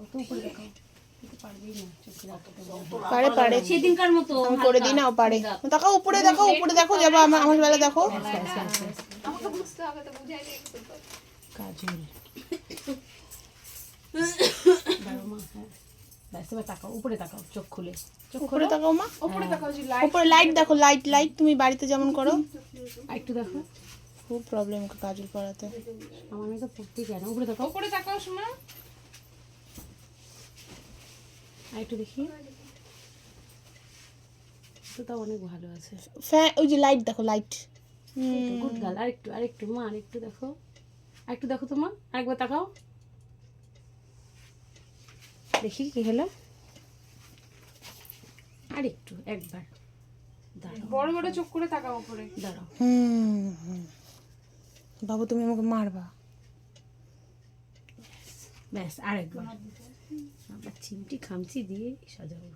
দেখাও তো, উপরে দেখাও। তুই পারবেই না চোখে রাখতে। পারে পারে, সেদিনকার মতো আমি করে দিই না, ও পারে। তাকাও উপরে, দেখো উপরে, দেখো যাবো আমার বেলা, দেখো আমাকে বুঝতে হবে তো, বুঝাই দিয়ে কিছু তো। কাজল দাঁড়াও মা, হ্যাঁ ব্যাস এবার তাকাও, উপরে তাকাও, চোখ খুলে, চোখ উপরে খুলে তাকাও মা, উপরে তাকাও যে লাইট। উপরে লাইট দেখো, লাইট লাইট, তুমি বাড়িতে যেমন করো। একটু দেখো। খুব প্রবলেম কাজল পড়াতে। আমার মেয়ে তো পড়তেই চায় না। উপরে তাকাও, উপরে তাকাও শোনা। আর একটু দেখি তো, তাও অনেক ভালো আছে। ওই যে লাইট দেখো, লাইট। Good girl. আরেকটু আরেকটু মা, আরেকটু দেখো, আরেকটু দেখো তো মা, আরেকবার তাকাও দেখি কি হলো। আরেকটু, একবার দাঁড়াও, বড় বড় চোখ করে তাকাও উপরে। দাঁড়াও। বাবু তুমি আমাকে মারবা। ব্যাস আরেকবার, আবার চিমটি খামচি দিয়ে সাজাবো।